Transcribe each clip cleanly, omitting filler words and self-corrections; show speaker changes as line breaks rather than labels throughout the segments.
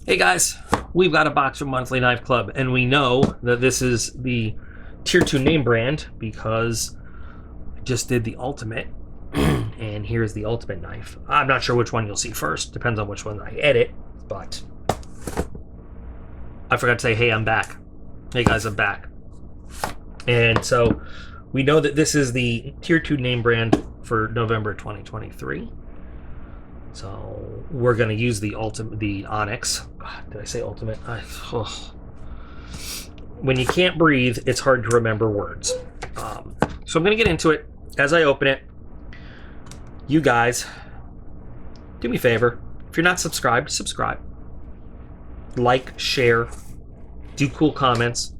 Hey guys, we've got a box from Monthly Knife Club, and we know that this is the Tier 2 name brand because I just did the Ultimate, and here's the Ultimate knife. I'm not sure which one you'll see first, depends on which one I edit, but I forgot to say, hey, I'm back. Hey guys, I'm back. And so we know that this is the Tier 2 name brand for November 2023. So we're going to use the Onyx. God, did I say Ultimate? When you can't breathe, it's hard to remember words. So I'm going to get into it. As I open it, you guys, do me a favor. If you're not subscribed, subscribe. Like, share, do cool comments,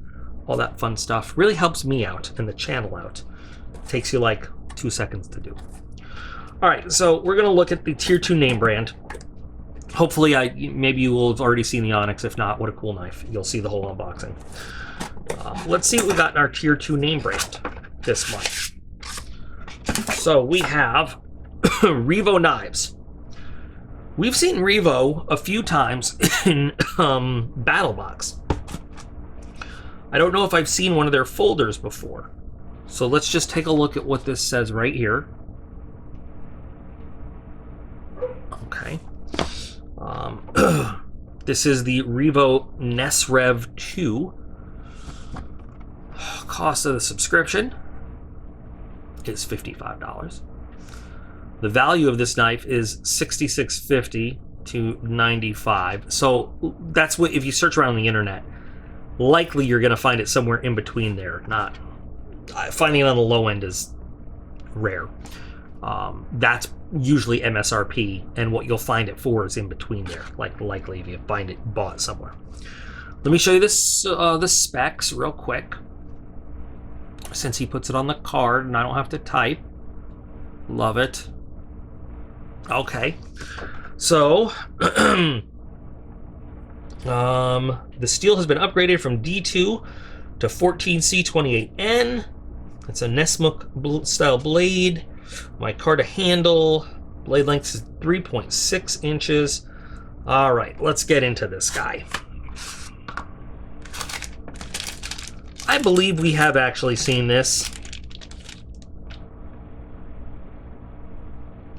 all that fun stuff. Really helps me out and the channel out. Takes you like 2 seconds to do. All right, so we're going to look at the Tier 2 name brand. Hopefully, maybe you will have already seen the Onyx. If not, what a cool knife. You'll see the whole unboxing. Let's see what we got in our Tier 2 name brand this month. So we have Revo knives. We've seen Revo a few times in BattleBox. I don't know if I've seen one of their folders before. So let's just take a look at what this says right here. Okay. This is the Revo Ness REV 2. Cost of the subscription is $55. The value of this knife is $66.50 to $95. So that's what, if you search around the internet, likely you're going to find it somewhere in between there. Not finding it on the low end is rare. That's usually MSRP, and what you'll find it for is in between there, like likely if you find it bought somewhere. Let me show you this the specs real quick, since he puts it on the card and I don't have to type. Love it. Okay, so the steel has been upgraded from D2 to 14C28N. It's a Ness style blade. Micarta handle. Blade length is 3.6 inches. All right, let's get into this guy. I believe we have actually seen this.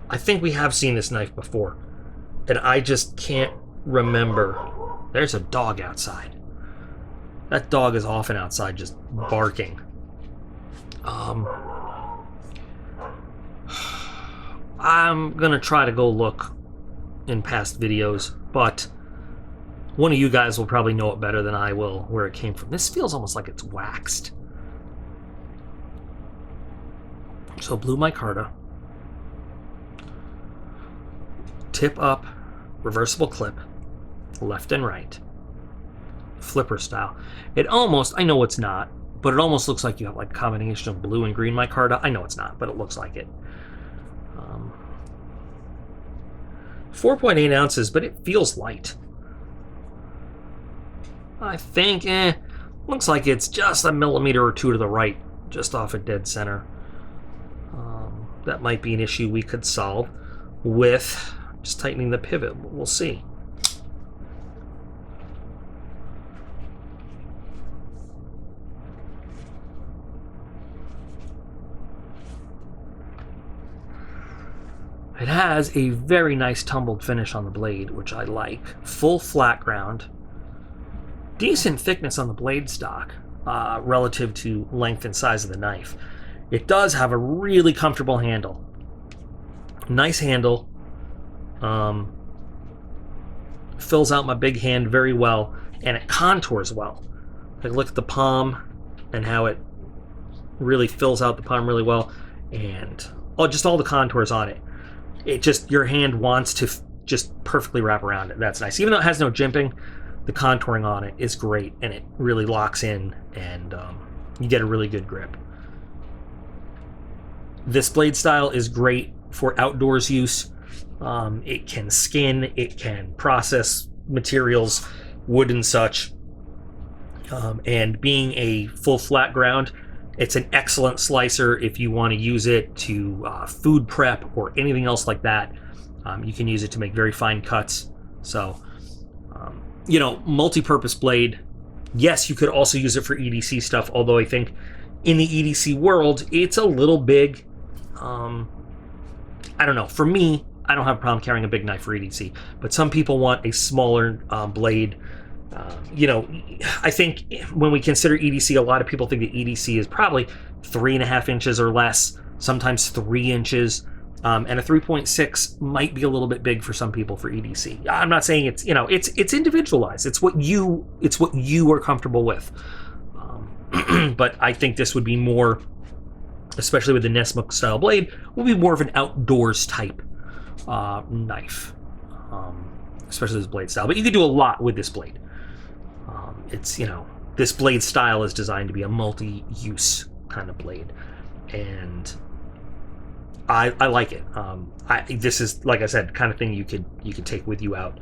I think we have seen this knife before, and I just can't remember. There's a dog outside. That dog is often outside just barking. I'm gonna try to go look in past videos, but one of you guys will probably know it better than I will where it came from. This feels almost like it's waxed. So blue micarta. Tip up, reversible clip, left and right. Flipper style. It almost, I know it's not, but it almost looks like you have like a combination of blue and green micarta. I know it's not, but it looks like it. 4.8 ounces, but it feels light. I think, looks like it's just a millimeter or two to the right, just off of dead center. That might be an issue we could solve with just tightening the pivot. We'll see. It has a very nice tumbled finish on the blade, which I like. Full flat ground. Decent thickness on the blade stock relative to length and size of the knife. It does have a really comfortable handle. Nice handle. Fills out my big hand very well, and it contours well. Like, look at the palm and how it really fills out the palm really well, and just all the contours on it. It just, your hand wants to just perfectly wrap around it. That's nice. Even though it has no jimping, the contouring on it is great, and it really locks in, and you get a really good grip. This blade style is great for outdoors use. It can skin, it can process materials, wood and such. And being a full flat ground, it's an excellent slicer if you want to use it to food prep or anything else like that. You can use it to make very fine cuts. So you know, multi-purpose blade. Yes, you could also use it for EDC stuff, although I think in the EDC world, it's a little big. I don't know. For me, I don't have a problem carrying a big knife for EDC, but some people want a smaller blade. You know, I think when we consider EDC, a lot of people think that EDC is probably 3.5 inches or less, sometimes 3 inches. And a 3.6 might be a little bit big for some people for EDC. I'm not saying it's, you know, it's individualized. It's what you are comfortable with. But I think this would be more, especially with the Ness style blade, will be more of an outdoors type knife, especially this blade style. But you could do a lot with this blade. It's, you know, this blade style is designed to be a multi-use kind of blade, and I like it. This is, like I said, kind of thing you could take with you out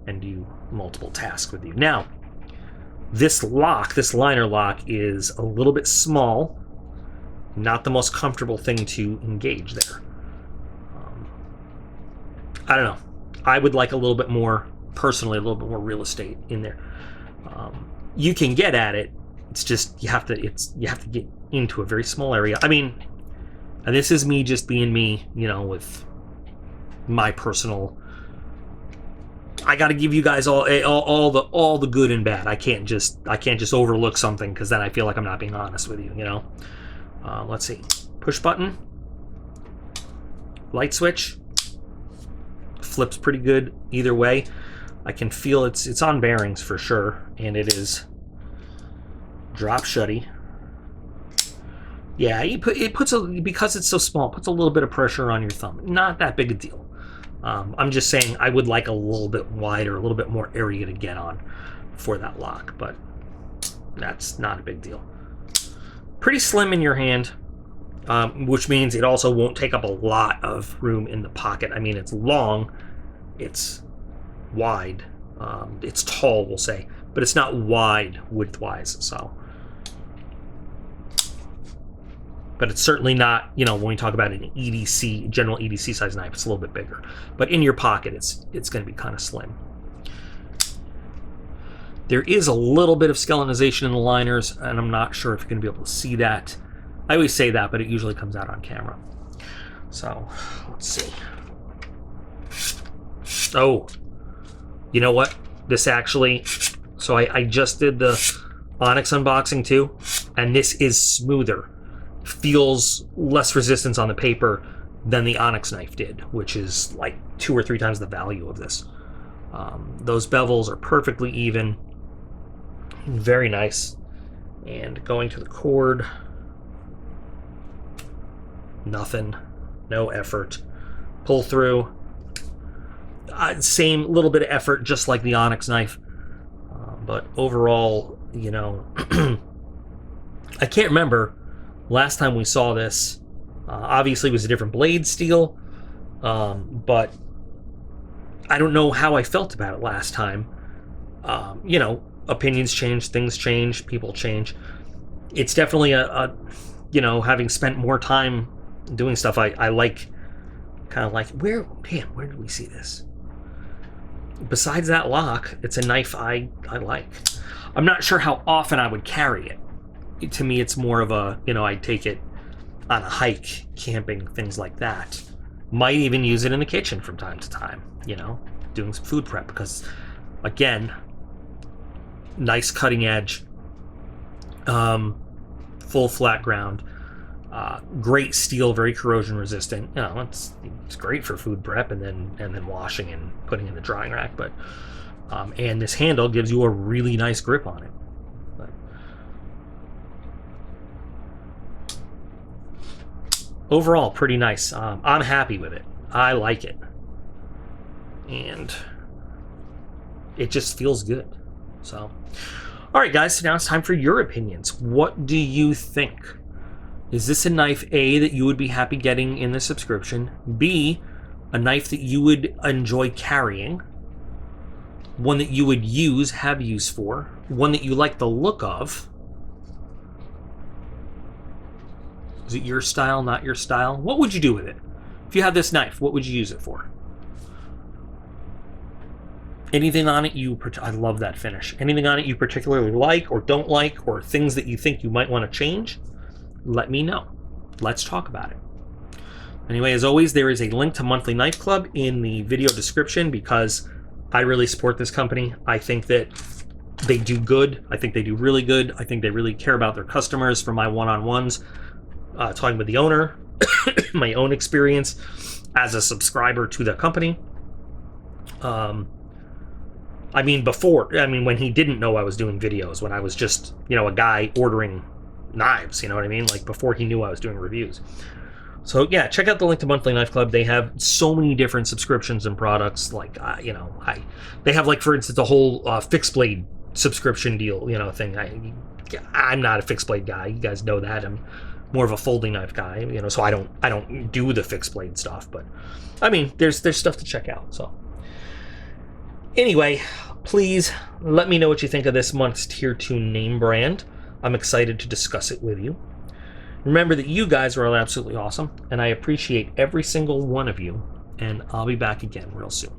and do multiple tasks with you. Now, this liner lock is a little bit small, not the most comfortable thing to engage there. I don't know. I would like a little bit more, personally, a little bit more real estate in there. You can get at it. It's just you have to get into a very small area. I mean, and this is me just being me, you know, with my personal. I got to give you guys all the good and bad. I can't just overlook something, because then I feel like I'm not being honest with you. You know. Let's see. Push button. Light switch. Flips pretty good either way. I can feel it's on bearings for sure, and it is drop shutty. Yeah, because it's so small, it puts a little bit of pressure on your thumb. Not that big a deal. I'm just saying I would like a little bit wider, a little bit more area to get on for that lock, but that's not a big deal. Pretty slim in your hand, which means it also won't take up a lot of room in the pocket. I mean, it's long, it's wide, it's tall, we'll say, but it's not wide width-wise, so. But it's certainly not, you know, when we talk about an EDC, general EDC size knife, it's a little bit bigger. But in your pocket, it's going to be kind of slim. There is a little bit of skeletonization in the liners, and I'm not sure if you're going to be able to see that. I always say that, but it usually comes out on camera. So, let's see. Oh, you know what? This actually, so I just did the Onyx unboxing too, and this is smoother. Feels less resistance on the paper than the Onyx knife did, which is like 2 or 3 times the value of this. Those bevels are perfectly even. Very nice. And going to the cord, nothing, no effort. Pull through, same little bit of effort, just like the Onyx knife. But overall, you know, I can't remember last time we saw this. Obviously it was a different blade steel, but I don't know how I felt about it last time. You know, opinions change, things change, people change. It's definitely a you know, having spent more time doing stuff, I like, kind of like, where did we see this? Besides that lock, it's a knife I like. I'm not sure how often I would carry it. To me, it's more of a, you know, I'd take it on a hike, camping, things like that. Might even use it in the kitchen from time to time, you know, doing some food prep, because, again, nice cutting edge, full flat ground, great steel, very corrosion resistant. You know, it's great for food prep and then washing and putting in the drying rack. But and this handle gives you a really nice grip on it. But overall, pretty nice. I'm happy with it. I like it, and it just feels good. So, all right, guys. So now it's time for your opinions. What do you think? Is this a knife, A, that you would be happy getting in the subscription? B, a knife that you would enjoy carrying? One that you would have use for? One that you like the look of? Is it your style, not your style? What would you do with it? If you had this knife, what would you use it for? Anything on it I love that finish. Anything on it you particularly like or don't like, or things that you think you might want to change, let me know. Let's talk about it. Anyway, as always, there is a link to Monthly Knife Club in the video description because I really support this company. I think that they do good. I think they do really good. I think they really care about their customers. For my one-on-ones, talking with the owner, my own experience as a subscriber to the company. I mean, when he didn't know I was doing videos, when I was just, a guy ordering knives, you know what I mean? Like before he knew I was doing reviews. So yeah, check out the link to Monthly Knife Club. They have so many different subscriptions and products. Like, they have, like, for instance, a whole fixed blade subscription deal, thing. I'm not a fixed blade guy. You guys know that. I'm more of a folding knife guy, so I don't do the fixed blade stuff. But I mean, there's stuff to check out. So anyway, please let me know what you think of this month's Tier 2 name brand. I'm excited to discuss it with you. Remember that you guys are all absolutely awesome, and I appreciate every single one of you, and I'll be back again real soon.